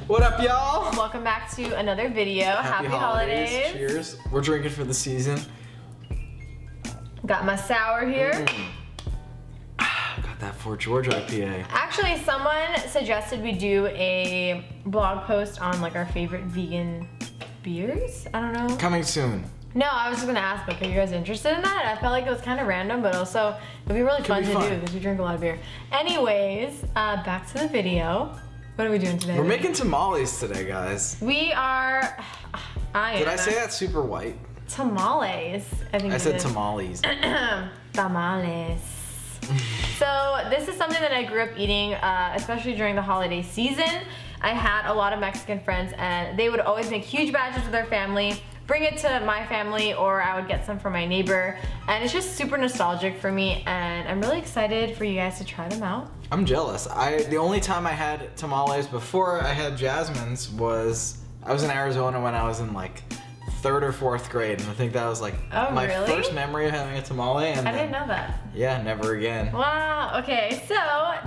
What up, y'all? Welcome back to another video. Happy holidays. Cheers. We're drinking for the season. Got my sour here. Got that Fort George IPA. Actually, someone suggested we do a blog post on like our favorite vegan beers. I don't know. Coming soon. No, I was just gonna ask, like, are you guys interested in that? I felt like it was kind of random, but also it'd be really fun to do because we drink a lot of beer. Anyways, back to the video. What are we doing today? We're making tamales today, guys. We are. Did I say that super white? Tamales. I said tamales. Tamales. So this is something that I grew up eating, especially during the holiday season. I had a lot of Mexican friends, and they would always make huge batches with their family, bring it to my family, or I would get some from my neighbor, and it's just super nostalgic for me, and I'm really excited for you guys to try them out. I'm jealous. The only time I had tamales before I had Jasmine's was I was in Arizona when I was in like 3rd or 4th grade, and I think that was like my first memory of having a tamale. And I didn't know that. Yeah, never again. Wow. Okay, so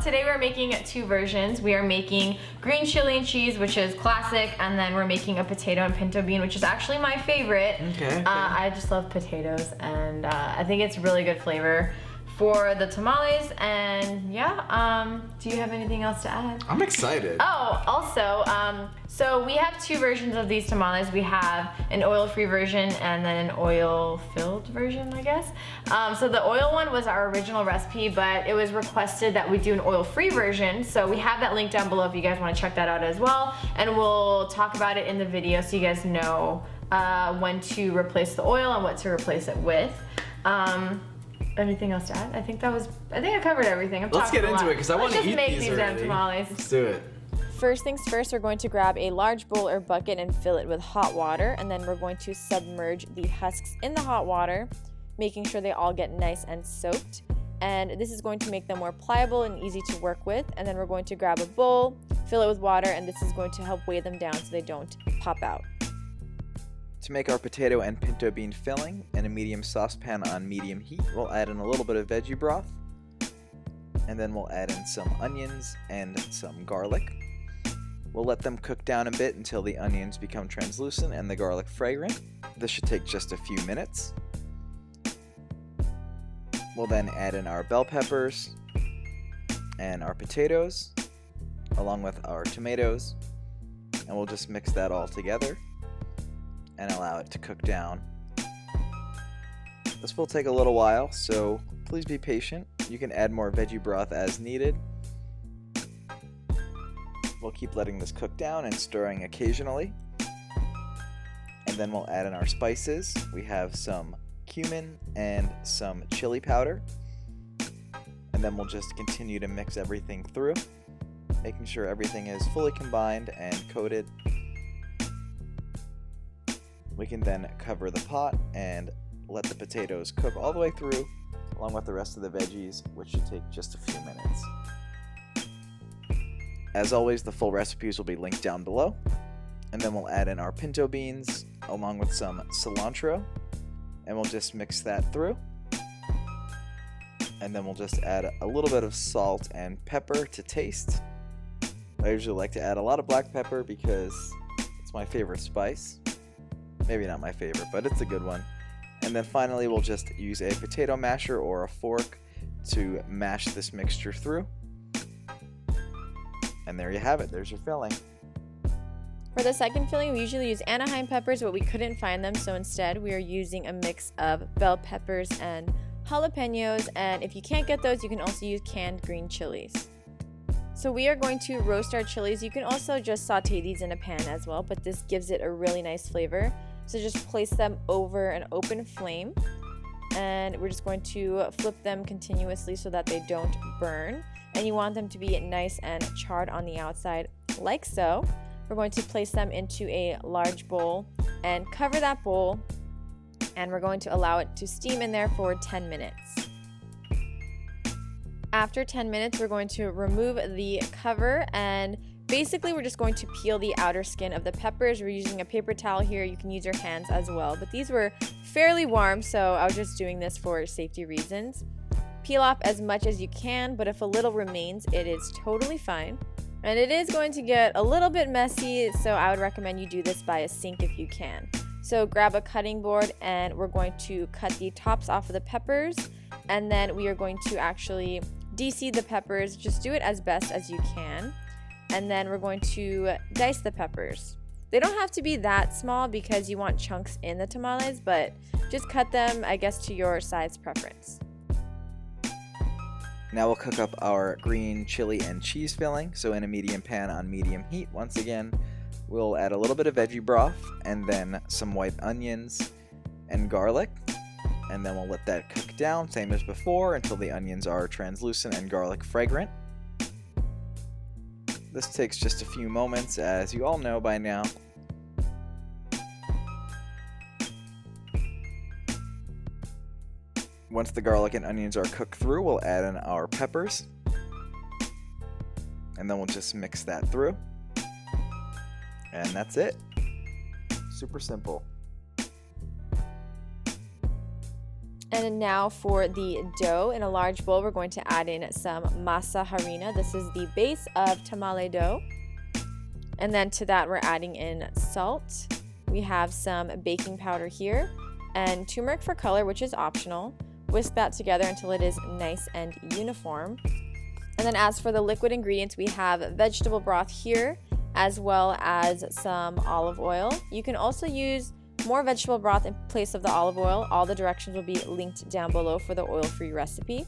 today we're making 2 versions. We are making green chili and cheese, which is classic, and then we're making a potato and pinto bean, which is actually my favorite. Okay. I just love potatoes, and I think it's really good flavor for the tamales. And yeah, do you have anything else to add? I'm excited. Oh, also, so we have 2 versions of these tamales. We have an oil-free version and then an oil-filled version, I guess. So the oil one was our original recipe, but it was requested that we do an oil-free version. So we have that link down below if you guys want to check that out as well. And we'll talk about it in the video so you guys know when to replace the oil and what to replace it with. Anything else to add? I think I covered everything. Let's get into it because I want to eat these already. Tamales. Let's do it. First things first, we're going to grab a large bowl or bucket and fill it with hot water, and then we're going to submerge the husks in the hot water, making sure they all get nice and soaked. And this is going to make them more pliable and easy to work with. And then we're going to grab a bowl, fill it with water, and this is going to help weigh them down so they don't pop out. To make our potato and pinto bean filling, in a medium saucepan on medium heat, we'll add in a little bit of veggie broth, and then we'll add in some onions and some garlic. We'll let them cook down a bit until the onions become translucent and the garlic fragrant. This should take just a few minutes. We'll then add in our bell peppers and our potatoes, along with our tomatoes, and we'll just mix that all together and allow it to cook down. This will take a little while, so please be patient. You can add more veggie broth as needed. We'll keep letting this cook down and stirring occasionally. And then we'll add in our spices. We have some cumin and some chili powder. And then we'll just continue to mix everything through, making sure everything is fully combined and coated. We can then cover the pot and let the potatoes cook all the way through, along with the rest of the veggies, which should take just a few minutes. As always, the full recipes will be linked down below. And then we'll add in our pinto beans, along with some cilantro, and we'll just mix that through. And then we'll just add a little bit of salt and pepper to taste. I usually like to add a lot of black pepper because it's my favorite spice. Maybe not my favorite, but it's a good one. And then finally, we'll just use a potato masher or a fork to mash this mixture through. And there you have it. There's your filling. For the second filling, we usually use Anaheim peppers, but we couldn't find them, so instead we are using a mix of bell peppers and jalapenos, and if you can't get those, you can also use canned green chilies. So we are going to roast our chilies. You can also just saute these in a pan as well, but this gives it a really nice flavor. So just place them over an open flame, and we're just going to flip them continuously so that they don't burn. And you want them to be nice and charred on the outside, like so. We're going to place them into a large bowl and cover that bowl, and we're going to allow it to steam in there for 10 minutes. After 10 minutes, we're going to remove the cover, and basically we're just going to peel the outer skin of the peppers. We're using a paper towel here. You can use your hands as well, but these were fairly warm, so I was just doing this for safety reasons. Peel off as much as you can, but if a little remains, it is totally fine. And it is going to get a little bit messy, so I would recommend you do this by a sink if you can. So grab a cutting board and we're going to cut the tops off of the peppers, and then we are going to actually de-seed the peppers. Just do it as best as you can. And then we're going to dice the peppers. They don't have to be that small because you want chunks in the tamales, but just cut them, I guess, to your size preference. Now we'll cook up our green chili and cheese filling. So in a medium pan on medium heat, once again, we'll add a little bit of veggie broth and then some white onions and garlic. And then we'll let that cook down, same as before, until the onions are translucent and garlic fragrant. This takes just a few moments, as you all know by now. Once the garlic and onions are cooked through, we'll add in our peppers. And then we'll just mix that through. And that's it. Super simple. And now for the dough. In a large bowl, we're going to add in some masa harina. This is the base of tamale dough. And then to that, we're adding in salt. We have some baking powder here and turmeric for color, which is optional. Whisk that together until it is nice and uniform. And then as for the liquid ingredients, we have vegetable broth here, as well as some olive oil. You can also use more vegetable broth in place of the olive oil. All the directions will be linked down below for the oil-free recipe.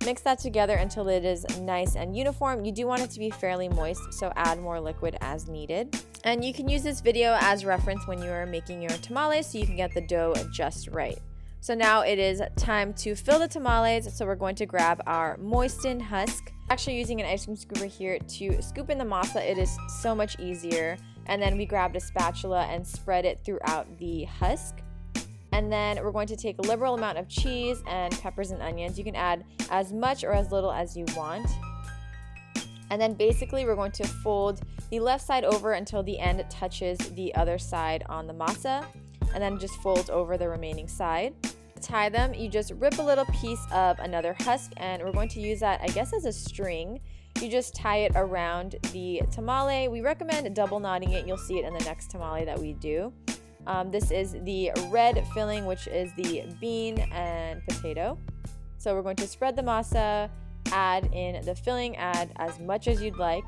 Mix that together until it is nice and uniform. You do want it to be fairly moist, so add more liquid as needed. And you can use this video as reference when you are making your tamales so you can get the dough just right. So now it is time to fill the tamales. So we're going to grab our moistened husk. Actually using an ice cream scooper here to scoop in the masa. It is so much easier. And then we grabbed a spatula and spread it throughout the husk. And then we're going to take a liberal amount of cheese and peppers and onions. You can add as much or as little as you want. And then basically we're going to fold the left side over until the end touches the other side on the masa. And then just fold over the remaining side. To tie them, you just rip a little piece of another husk, and we're going to use that, I guess, as a string. You just tie it around the tamale. We recommend double knotting it. You'll see it in the next tamale that we do. This is the red filling, which is the bean and potato. So we're going to spread the masa, add in the filling, add as much as you'd like,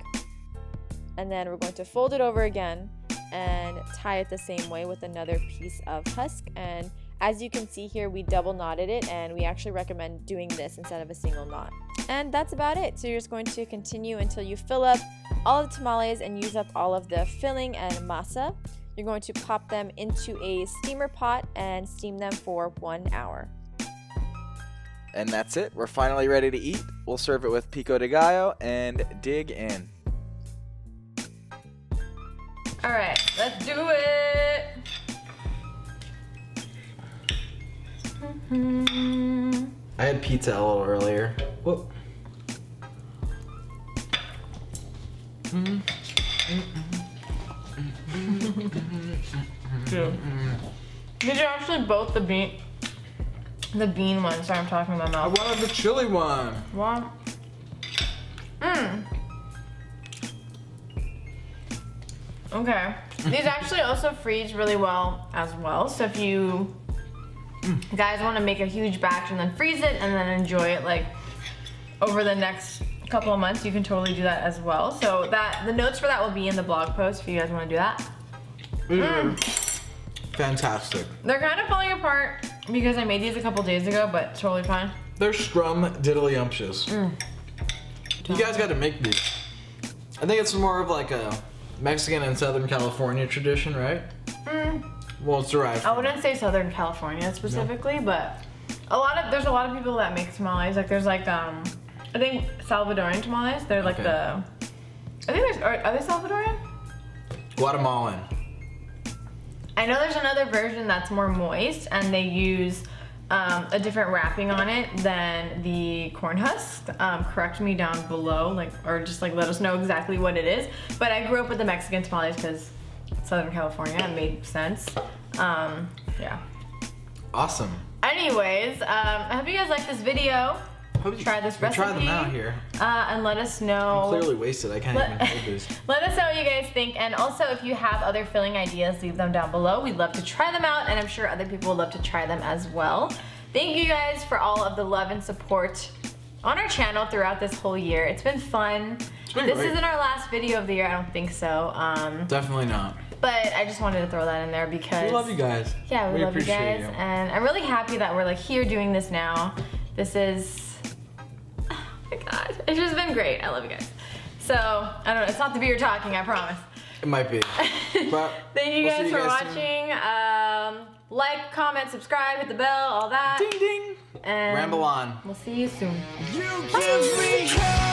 and then we're going to fold it over again and tie it the same way with another piece of husk. And as you can see here, we double knotted it, and we actually recommend doing this instead of a single knot. And that's about it. So you're just going to continue until you fill up all of the tamales and use up all of the filling and masa. You're going to pop them into a steamer pot and steam them for 1 hour. And that's it. We're finally ready to eat. We'll serve it with pico de gallo and dig in. All right, let's do it. I had pizza a little earlier. Whoop. These are actually both the bean ones. Sorry, I'm talking about my I mouth. wanted the chili one. What? Okay. These actually also freeze really well as well. So if you guys want to make a huge batch and then freeze it and then enjoy it like over the next couple of months, you can totally do that as well. So that the notes for that will be in the blog post if you guys want to do that. Fantastic. They're kind of falling apart because I made these a couple days ago, but totally fine. They're scrum diddly-umptious. You guys got to make these. I think it's more of like a Mexican and Southern California tradition, right? Well, it's derived. I wouldn't say Southern California specifically, but there's a lot of people that make tamales. Like there's like I think Salvadorian tamales. They're like are they Salvadorian? Guatemalan. I know there's another version that's more moist, and they use a different wrapping on it than the corn husk. Correct me down below, or just let us know exactly what it is. But I grew up with the Mexican tamales because Southern California, it made sense. Yeah. Awesome. Anyways, I hope you guys liked this video. try this recipe. Try them out here. And let us know. I'm clearly wasted. I can't even hold these. Let us know what you guys think. And also, if you have other filling ideas, leave them down below. We'd love to try them out, and I'm sure other people would love to try them as well. Thank you guys for all of the love and support on our channel throughout this whole year. It's been fun. This isn't our last video of the year, I don't think so. Definitely not. But I just wanted to throw that in there because... We love you guys. Yeah, we love you guys. And I'm really happy that we're like here doing this now. This is... Oh my God. It's just been great. I love you guys. So, I don't know. It's not the beer talking, I promise. It might be. But thank you guys for watching. Like, comment, subscribe, hit the bell, all that. Ding, ding. And ramble on. We'll see you soon. You give me